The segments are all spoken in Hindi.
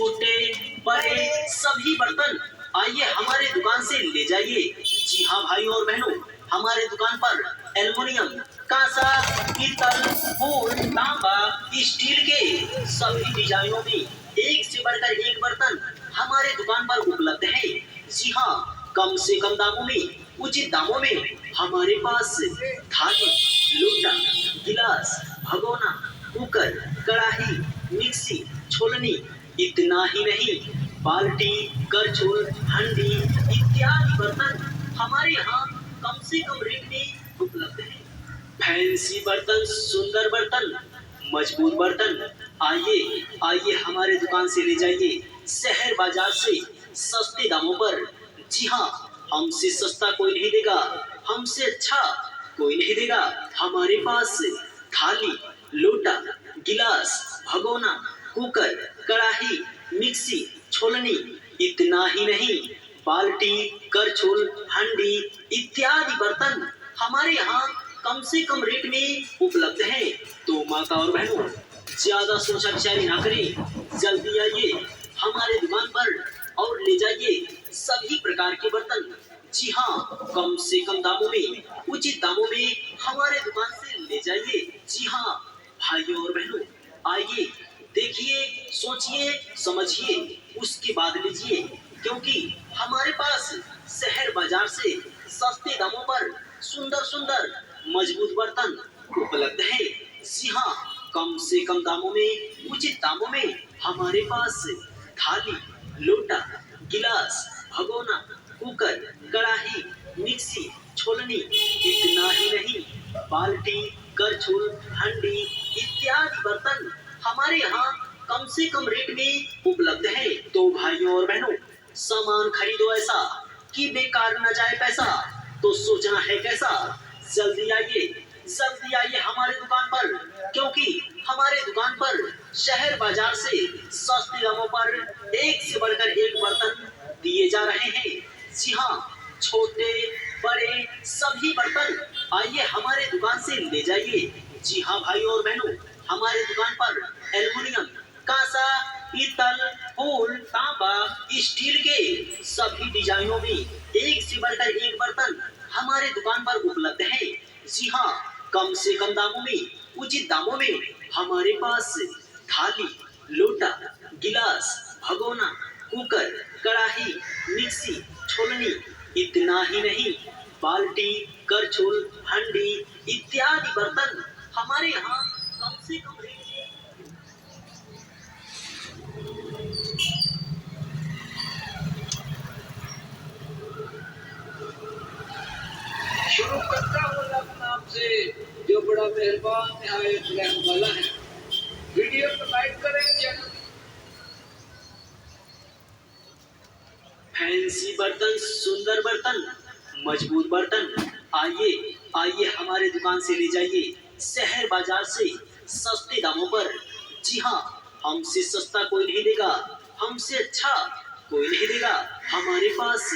छोटे बड़े सभी बर्तन आइए हमारे दुकान से ले जाइए। जी हाँ भाइयों और बहनों, हमारे दुकान पर एल्युमिनियम, कांसा, पीतल, फूल, तांबा, स्टील के सभी डिजाइनों में एक से बढ़कर एक बर्तन हमारे दुकान पर उपलब्ध है। जी हाँ, कम से कम दामों में, उचित दामों में हमारे पास थाली, लोटा, गिलास, भगोना, कुकर, कढ़ाई, मिक्सी, छोलनी, इतना ही नहीं बाल्टी, करछुल, हंडी इत्यादि बर्तन हमारे यहाँ कम से कम रेट में उपलब्ध है। फैंसी बर्तन, सुंदर बर्तन, मजबूत बर्तन आइए आइए हमारे दुकान से ले जाइए शहर बाजार से सस्ते दामों पर। जी हाँ, हमसे सस्ता कोई नहीं देगा, हमसे अच्छा कोई नहीं देगा। हमारे पास थाली, लोटा, गिलास, भगोना, कुकर, कढ़ाई, मिक्सी, छोलनी, इतना ही नहीं बाल्टी, करछुल, हंडी इत्यादि बर्तन हमारे यहाँ कम से कम रेट में उपलब्ध है। तो माता और बहनों, ज्यादा सोचा विचारी ना करें, जल्दी आइए हमारे दुकान पर और ले जाइए सभी प्रकार के बर्तन। जी हाँ, कम से कम दामों में, उचित दामों में हमारे दुकान से ले जाइए। जी हाँ भाइयों और बहनों, आइए देखिए, सोचिए, समझिए, उसके बाद लीजिए, क्योंकि हमारे पास शहर बाजार से सस्ते दामों पर सुंदर सुंदर मजबूत बर्तन उपलब्ध है। जी हाँ, कम से कम दामों में, उचित दामों में हमारे पास थाली, लोटा, गिलास, भगोना, कुकर, कढ़ाई, मिक्सी, छोलनी, इतना ही नहीं बाल्टी, करछुल, हंडी इत्यादि बर्तन हमारे यहाँ कम से कम रेट में उपलब्ध है। तो भाइयों और बहनों, सामान खरीदो ऐसा कि बेकार न जाए पैसा, तो सोचना है कैसा। जल्दी आइए हमारे दुकान पर, क्योंकि हमारे दुकान पर शहर बाजार से सस्ते दामों पर एक से बढ़कर एक बर्तन दिए जा रहे हैं। जी हाँ, छोटे बड़े सभी बर्तन आइए हमारे दुकान से ले जाइए। जी हाँ भाइयों और बहनों, हमारे दुकान पर एल्युमिनियम, कांसा, पीतल, फूल, तांबा, स्टील के सभी डिजाइनों में एक से बढ़कर एक बर्तन हमारे दुकान पर उपलब्ध है। जी हाँ, कम से कम दामों में, उचित दामों में हमारे पास थाली, लोटा, गिलास, भगोना, कुकर, कढ़ाई, मिक्सी, छोलनी, इतना ही नहीं बाल्टी, करछुल, हंडी इत्यादि बर्तन हमारे यहाँ कम से कम रेट में। शुरू करता हूँ अल्लाह के नाम से, जो बड़ा मेहरबान निहायत रहम वाला है। वीडियो को लाइक करें, चैनल। फैंसी बर्तन, सुंदर बर्तन, मजबूत बर्तन आइए हमारे दुकान से ले जाइए शहर बाजार से सस्ते दामों पर। जी हाँ, हमसे सस्ता कोई नहीं देगा, हमसे अच्छा कोई नहीं देगा। हमारे पास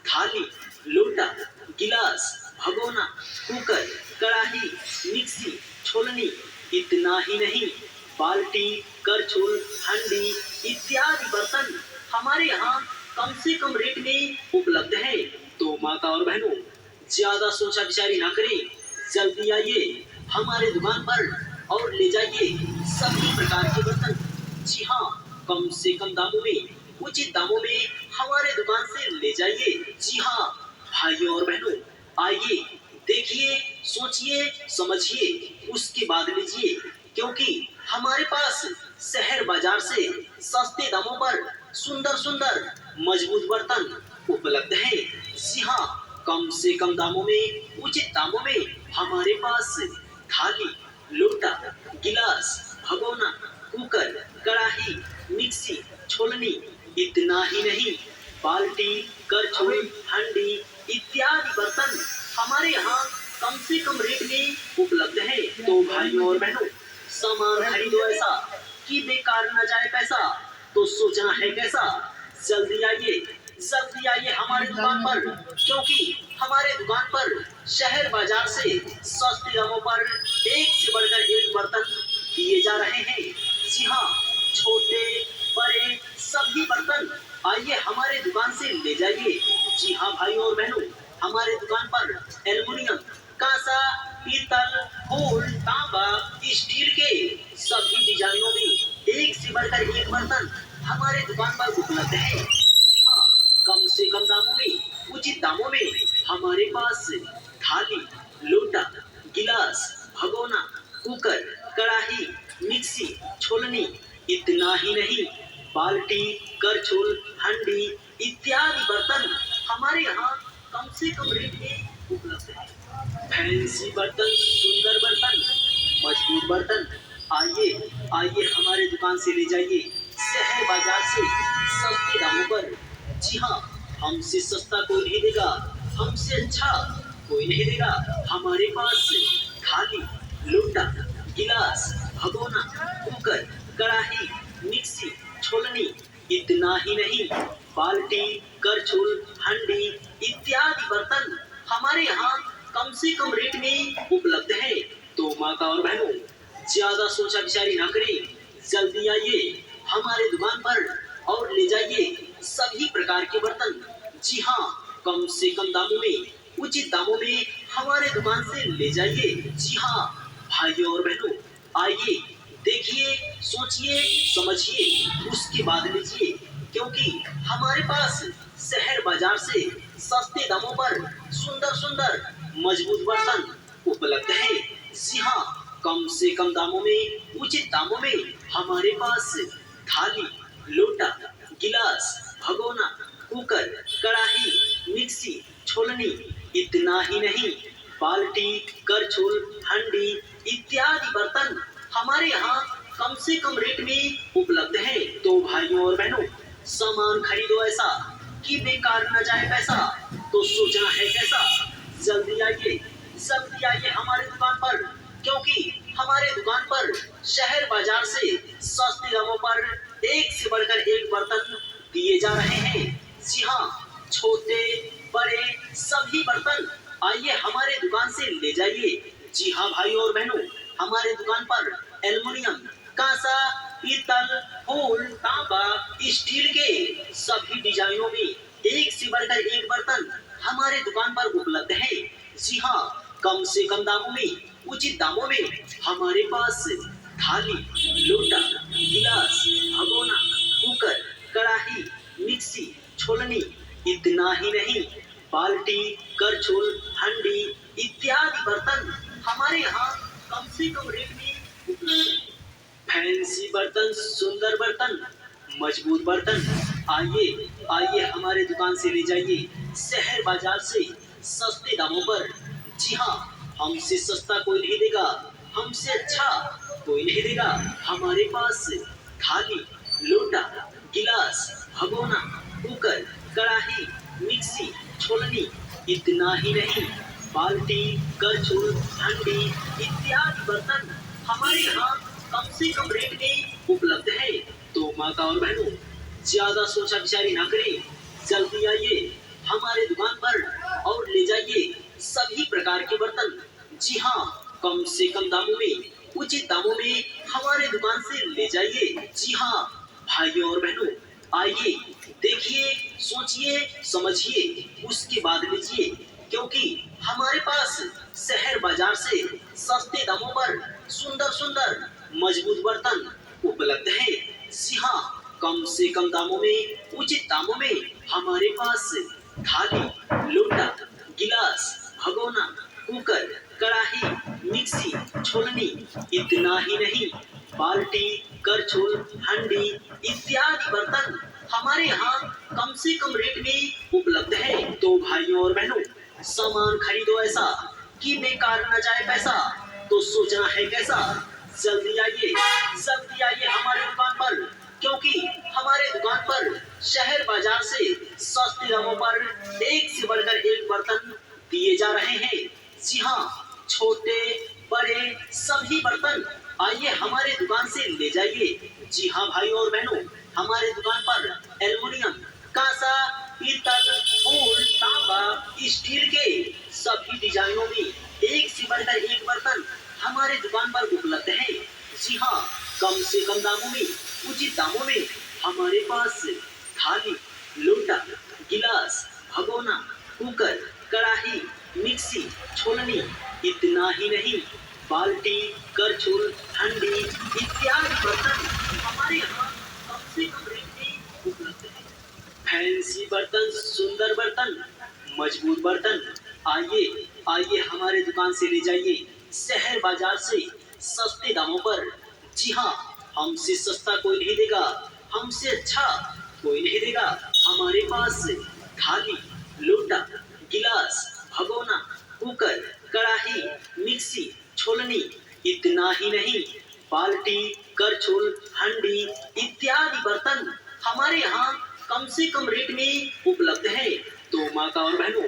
थाली, लोटा, गिलास, भगोना, कुकर, कढ़ाई, मिक्सी, छोलनी, इतना ही नहीं बाल्टी, करछुल, हंडी इत्यादि बर्तन हमारे यहाँ कम से कम रेट में उपलब्ध है। तो माता और बहनों, ज्यादा सोचा विचारी ना करें, जल्दी आइए हमारे दुकान पर और ले जाइए सभी प्रकार के बर्तन। जी हाँ, कम से कम दामों में, उचित दामों में हमारे दुकान से ले जाइए। जी हाँ भाइयों और बहनों, आइए देखिए, सोचिए, समझिए, उसके बाद लीजिए, क्योंकि हमारे पास शहर बाजार से सस्ते दामों पर सुंदर सुंदर मजबूत बर्तन उपलब्ध है। जी हाँ, कम से कम दामों में, उचित दामों में हमारे पास थाली, लोटा, गिलास, भगोना, कुकर, कढ़ाई, मिक्सी, छोलनी, इतना ही नहीं बाल्टी, करछुल, हंडी इत्यादि बर्तन हमारे यहाँ कम से कम रेट में उपलब्ध है। तो भाइयों और बहनों, सामान खरीदो ऐसा कि बेकार न जाए पैसा, तो सोचना है कैसा। जल्दी आइए हमारे दुकान पर, क्योंकि हमारे दुकान पर शहर बाजार से सस्ते दामों पर एक से बढ़कर एक बर्तन दिए जा रहे हैं। जी हाँ, छोटे बड़े सब आइए हमारे दुकान से ले जाइए। जी हाँ भाइयों और बहनों, हमारे दुकान पर एल्युमिनियम, कांसा, पीतल, फूल, तांबा, स्टील के सभी डिजाइनों में एक से बढ़कर एक बर्तन हमारे दुकान पर उपलब्ध है। जी हाँ, कम से कम दामों में, उचित दामों में हमारे पास थाली, लोटा, गिलास, भगोना, कुकर, कढ़ाई, मिक्सी, छोलनी, इतना ही नहीं, बाल्टी, करछुल, हंडी इत्यादि बर्तन हमारे यहाँ कम से कम रेट में उपलब्ध है। फैंसी बर्तन, सुंदर बर्तन, मजबूत बर्तन, आइए आइए हमारे दुकान से ले जाइए शहर बाजार से सस्ते दामों पर। जी हाँ, हमसे सस्ता कोई नहीं देगा, हमसे अच्छा कोई नहीं देगा। हमारे पास थाली, लोटा, गिलास, भगोना, कुकर, कढ़ाई, मिक्सी, छोलनी, इतना ही नहीं, बाल्टी, करछुल, हंडी इत्यादि बर्तन हमारे यहाँ कम से कम रेट में उपलब्ध है। तो माता और बहनों, ज्यादा सोचा विचारी ना करें, जल्दी आइए हमारे दुकान पर और ले जाइए सभी प्रकार के बर्तन। जी हाँ, कम से कम दामों में, उचित दामों में हमारे दुकान से ले जाइए। जी हाँ भाइयों और बहनों, आइए देखिए, सोचिए, समझिए, उसके बाद लीजिए, क्योंकि हमारे पास शहर बाजार से सस्ते दामों पर सुंदर सुंदर मजबूत बर्तन उपलब्ध है। जी हाँ, कम से कम दामों में, उचित दामों में हमारे पास थाली, लोटा, गिलास, भगोना, कुकर, कढ़ाई, मिक्सी, छोलनी, इतना ही नहीं, बाल्टी, करछुल, हंडी इत्यादि बर्तन हमारे यहाँ कम से कम रेट में उपलब्ध है। तो भाइयों और बहनों, सामान खरीदो ऐसा कि बेकार न जाए पैसा, तो सोचना है कैसा। जल्दी आइए, जल्दी आइए हमारे दुकान पर, क्योंकि हमारे दुकान पर शहर बाजार से सस्ते दामों पर एक से बढ़कर एक बर्तन दिए जा रहे हैं। जी हाँ, छोटे बड़े सभी बर्तन आइए हमारे दुकान से ले जाइए। जी हाँ भाइयों और बहनों, हमारे दुकान पर एल्युमिनियम, कांसा, पीतल, फूल, तांबा, स्टील के सभी डिजाइनों में एक से बढ़कर एक बर्तन हमारे दुकान पर उपलब्ध है। जी हाँ, कम से कम दामों में, उचित दामों में हमारे पास थाली, लोटा, गिलास, भगोना, कुकर, कढ़ाई, मिक्सी, छोलनी, इतना ही नहीं, बाल्टी, करछुल, हंडी इत्यादि बर्तन हमारे यहाँ कम से कम रेट में उपलब्ध है। फैंसी बर्तन, सुंदर बर्तन, मजबूत बर्तन, आइए आइए हमारे दुकान से ले जाइए शहर बाजार से सस्ते दामों पर। जी हाँ, हमसे सस्ता कोई नहीं देगा, हमसे अच्छा कोई नहीं देगा। हमारे पास थाली, लोटा, गिलास, भगोना, कुकर, कढ़ाई, मिक्सी, छोलनी, इतना ही नहीं, बाल्टी, करछुल, हंडी इत्यादि बर्तन हमारे यहाँ कम से कम रेट में उपलब्ध है। तो माता और बहनों, ज्यादा सोचा विचारी ना करें, जल्दी आइए हमारे दुकान पर और ले जाइए सभी प्रकार के बर्तन। जी हाँ, कम से कम दामों में, उचित दामों में हमारे दुकान से ले जाइए। जी हाँ भाइयों और बहनों, आइए देखिए, सोचिए, समझिए, उसके बाद लीजिए, क्योंकि हमारे पास शहर बाजार से सस्ते दामों पर सुंदर सुंदर मजबूत बर्तन उपलब्ध है। जी हाँ, कम से कम दामों में, उचित दामों में हमारे पास थाली, लोटा, गिलास, भगोना, कुकर, कढ़ाई, मिक्सी, छोलनी, इतना ही नहीं, बाल्टी, करछुल, हंडी इत्यादि बर्तन हमारे यहाँ कम से कम रेट में उपलब्ध है। तो भाइयों और बहनों, सामान खरीदो ऐसा कि बेकार न जाए पैसा, तो सोचना है कैसा। जल्दी आइए, जल्दी आइए हमारे दुकान पर, क्योंकि हमारे दुकान पर शहर बाजार से सस्ते दामों पर एक से बढ़कर एक बर्तन दिए जा रहे हैं। जी हाँ, छोटे बड़े सभी बर्तन आइए हमारे दुकान से ले जाइए। जी हाँ भाइयों और बहनों, हमारे दुकान पर एल्युमिनियम, कांसा, पीतल, फूल, तांबा, स्टील के सभी डिजाइनों में एक से बढ़कर एक बर्तन हमारे दुकान पर उपलब्ध है। जी हाँ, कम से कम दामों में, उचित दामों में हमारे पास थाली, लोटा, गिलास, भगोना, कुकर, कढ़ाई, मिक्सी, छोलनी, इतना ही नहीं बाल्टी, करछुल, हंडी इत्यादि बर्तन हमारे यहाँ कम से कम रेट में उपलब्ध है। फैंसी बर्तन, सुंदर बर्तन, मजबूत बर्तन, आइए आइए हमारे दुकान से ले जाइए शहर बाजार से सस्ते दामों पर। जी हाँ, हमसे सस्ता कोई नहीं देगा, हमसे अच्छा कोई नहीं देगा। हमारे पास थाली, लोटा, गिलास, भगोना, कुकर, कढ़ाई, मिक्सी, छोलनी, इतना ही नहीं बाल्टी, करछुल, हंडी इत्यादि बर्तन हमारे यहाँ कम से कम रेट में उपलब्ध है। तो माता और बहनों,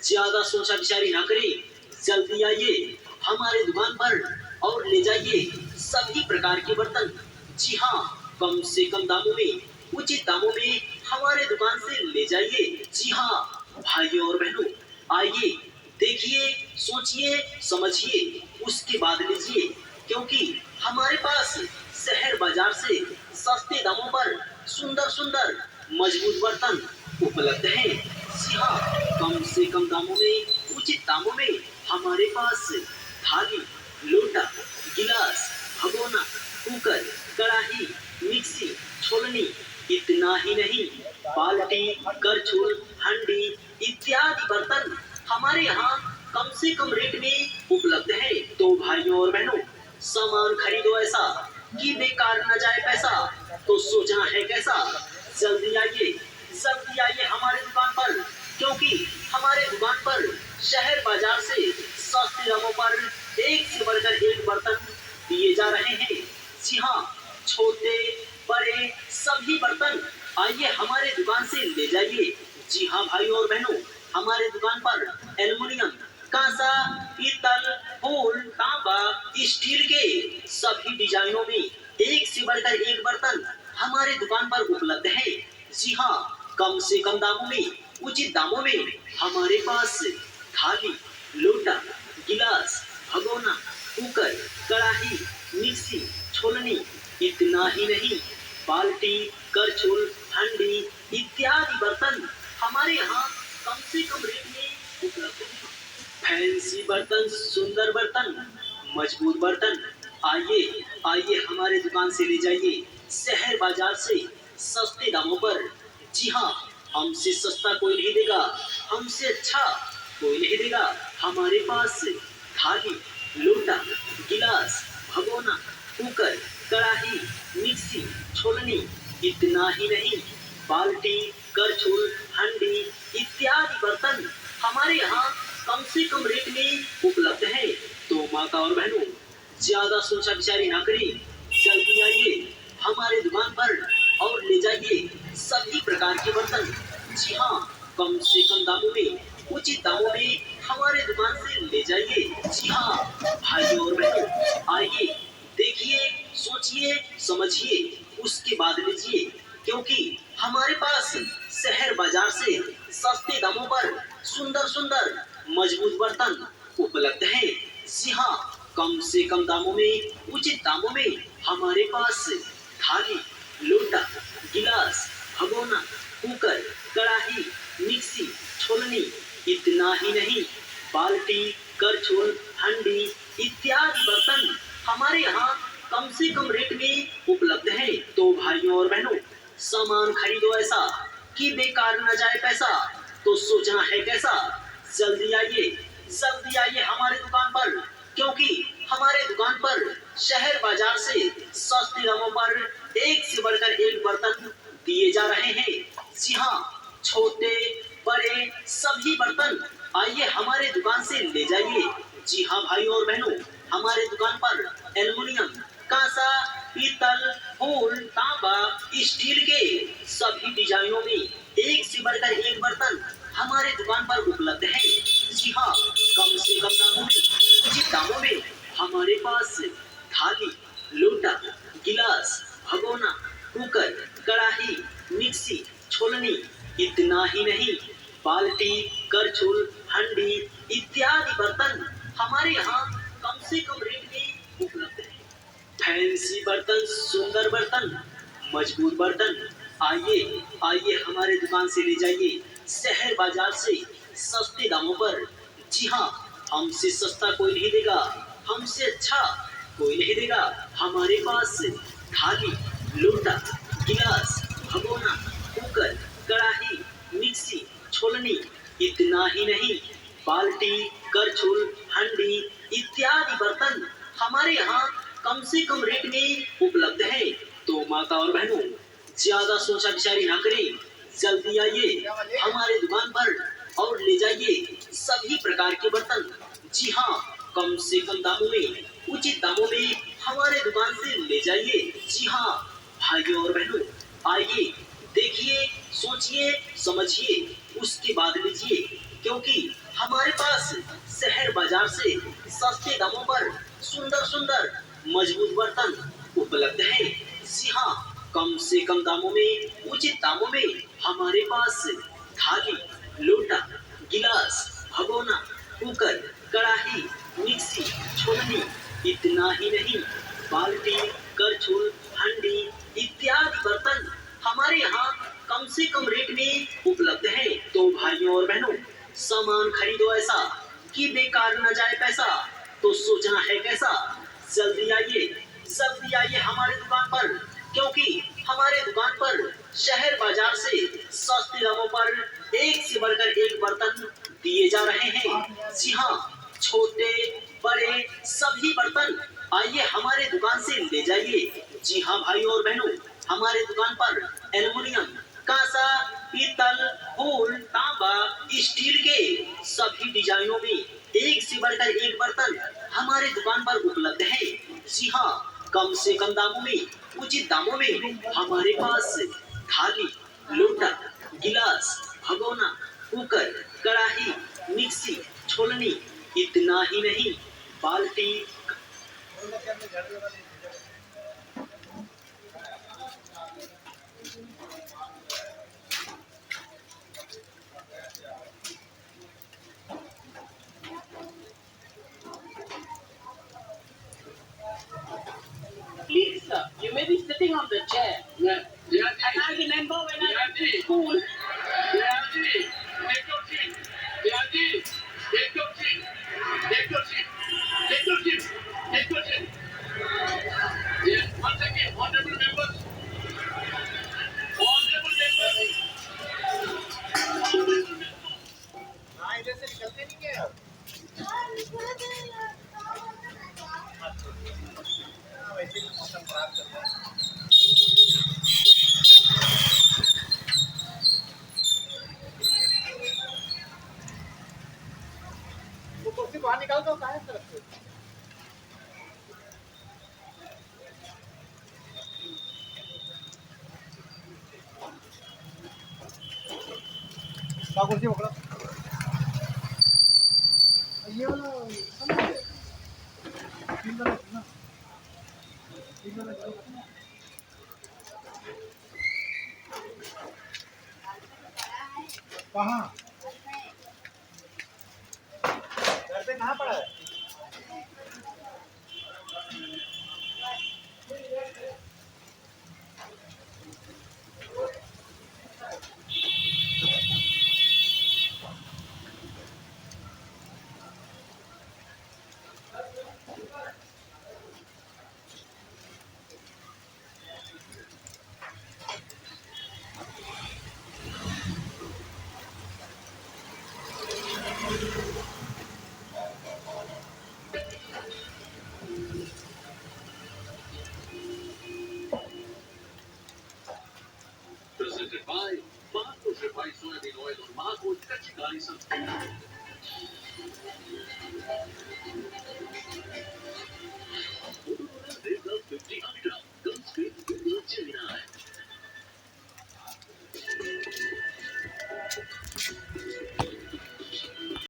ज्यादा सोचा विचारी ना करें, जल्दी आइए हमारे दुकान पर और ले जाइए सभी प्रकार के बर्तन। जी हाँ, कम से कम दामों में, उचित दामों में हमारे दुकान से ले जाइए। जी हाँ भाइयों और बहनों, आइए देखिए, सोचिए, समझिए, उसके बाद लीजिए, क्योंकि हमारे पास शहर बाजार से सस्ते दामों पर सुंदर सुंदर मजबूत बर्तन उपलब्ध हैं। जी हाँ, कम से कम दामों में, उचित दामों में हमारे पास थाली, लोटा, गिलास, भगोना, कुकर, कढ़ाई, मिक्सी, छोलनी, इतना ही नहीं बाल्टी, करछुल, हंडी इत्यादि बर्तन हमारे यहाँ कम से कम रेट में उपलब्ध है। तो भाइयों और बहनों, सामान खरीदो ऐसा कि बेकार न जाए पैसा, तो सोचना है कैसा। जल्दी आइए, जल्दी आइए हमारे दुकान पर, क्योंकि हमारे दुकान पर शहर बाजार से सस्ते दामों पर एक से बढ़कर एक बर्तन दिए जा रहे हैं। जी हाँ, छोटे बड़े सभी बर्तन आइए हमारे दुकान से ले जाइए। जी हाँ भाइयों और बहनों, हमारे दुकान पर एल्युमिनियम, कांसा, पीतल, फूल, तांबा, स्टील के सभी डिजाइनों में एक से बढ़कर एक बर्तन हमारे दुकान पर उपलब्ध है। जी हाँ, कम से कम दामों में, उचित दामों में हमारे पास थाली, लोटा, गिलास, भगोना, कुकर, कढ़ाई, मिक्सी, छोलनी, इतना ही नहीं बाल्टी, करछुल, हंडी इत्यादि बर्तन हमारे यहाँ कम से कम रेट में उपलब्ध है। फैंसी बर्तन, सुंदर बर्तन, मजबूत बर्तन, आइए आइए हमारे दुकान से ले जाइए शहर बाजार से सस्ते दामों पर। जी हाँ, हमसे सस्ता कोई नहीं देगा, हमसे अच्छा कोई नहीं देगा। हमारे पास थाली, लोटा, गिलास, भगोना, कुकर, कढ़ाई, मिक्सी, छोलनी, इतना ही नहीं बाल्टी, करछुल, हंडी इत्यादि बर्तन हमारे यहाँ कम से कम रेट में उपलब्ध है। तो माता और बहनों, ज्यादा सोचा विचारी ना करें, जल्दी आइए हमारे दुकान पर और ले जाइए सभी प्रकार के बर्तन। जी हाँ, कम से कम दामों में, उचित दामों में हमारे दुकान से ले जाइए। जी हाँ भाइयों और बहनों, आइए देखिए, सोचिए, समझिए, उसके बाद लीजिए, क्योंकि हमारे पास शहर बाजार से सस्ते दामों पर सुंदर सुंदर मजबूत बर्तन उपलब्ध हैं। जी हाँ, कम से कम दामों में, उचित दामों में हमारे पास थाली, लोटा, गिलास, भगोना, कुकर, कढ़ाई, मिक्सी, छोलनी, इतना ही नहीं बाल्टी, करछुल, हंडी इत्यादि बर्तन हमारे यहाँ कम से कम रेट में उपलब्ध है। तो भाइयों और बहनों, सामान खरीदो ऐसा कि बेकार न जाए पैसा, तो सोचना है कैसा। जल्दी आइए, जल्दी आइए हमारे दुकान पर, क्योंकि हमारे दुकान पर शहर बाजार से सस्ते दामों पर एक से बढ़कर एक बर्तन दिए जा रहे हैं। जी हाँ, छोटे बड़े सभी बर्तन आइए हमारे दुकान से ले जाइए। जी हाँ भाइयों और बहनों, हमारे दुकान पर एल्युमिनियम, कांसा, पीतल, फूल, तांबा, स्टील के सभी डिजाइनों में एक से बढ़कर एक बर्तन हमारे दुकान पर उपलब्ध है। जी हाँ, कम से कम दामों में, उचित दामों में हमारे पास थाली, लोटा, गिलास, भगोना, कुकर, कढ़ाई, मिक्सी, छोलनी, इतना ही नहीं बाल्टी, करछुल, हंडी इत्यादि बर्तन हमारे यहाँ कम से कम रेट में उपलब्ध है। फैंसी बर्तन, सुंदर बर्तन, मजबूत बर्तन, आइए आइए हमारे दुकान से ले जाइए शहर बाजार से सस्ते दामों पर। जी हाँ, हमसे सस्ता कोई नहीं देगा, हमसे अच्छा कोई नहीं देगा। हमारे पास थाली, लोटा, गिलास, भगोना, कुकर, कढ़ाई, मिक्सी, छोलनी, इतना ही नहीं, बाल्टी, करछुल, हंडी इत्यादि बर्तन हमारे यहाँ कम से कम रेट में उपलब्ध है। तो माता और बहनों, ज्यादा सोचा विचारी ना करें, जल्दी आइए हमारे दुकान पर और ले जाइए सभी प्रकार के बर्तन। जी हाँ, कम से कम दामों में, उचित दामों में हमारे दुकान से ले जाइए। जी हाँ भाइयों और बहनों, आइए देखिए, सोचिए, समझिए, उसके बाद लीजिए, क्योंकि हमारे पास शहर बाजार से सस्ते दामों पर सुंदर सुंदर मजबूत बर्तन उपलब्ध है। जी हाँ, कम से कम दामों में, उचित दामों में हमारे पास थाली, लोटा, गिलास, भगोना, कुकर, कढ़ाई, मिक्सी, छोलनी, इतना ही नहीं, बाल्टी, करछुल, हंडी इत्यादि बर्तन हमारे यहाँ कम से कम रेट में उपलब्ध है। तो भाइयों और बहनों, सामान खरीदो ऐसा कि बेकार न जाए पैसा। तो सोचना है कैसा? जल्दी आइए हमारे दुकान पर, क्योंकि हमारे दुकान पर शहर बाजार से सस्ते दामों पर एक से बढ़कर एक बर्तन दिए जा रहे हैं। जी हाँ, छोटे बड़े सभी बर्तन आइए हमारे दुकान से ले जाइए। जी हाँ भाइयों और बहनों, हमारे दुकान पर एल्युमिनियम, कांसा, पीतल, फूल, तांबा, स्टील के सभी डिजाइनों में एक से बढ़कर एक बर्तन हमारे दुकान पर उपलब्ध है। जी हाँ, कम से कम दामों में, उचित दामों में हमारे पास थाली, लोटा, गिलास, भगोना, कुकर, कढ़ाई, मिक्सी, छोलनी, इतना ही नहीं, बाल्टी। Please, sir, you may be sitting on the chair. Yeah, yeah, And I remember when I went to yeah, school, Take your seat. Yaji, take your seat. Take your seat. Take your seat. Take your seat. Yes, once again, honorable members. Honorable members. Honorable members. हाँ इधर से निकलते नहीं क्या? हाँ वैसे भी मौसम खराब चल रहा है। वो कुर्सी बाहर निकाल दो, कहाँ है तरफ से? कुर्सी पकड़ो। ये वाला तीन वाला ना, तीन वाला कहाँ? घर पे कहाँ पड़ा है? Presented by Marco Refined Soybean Oil और Marco Kachikari Sunflower.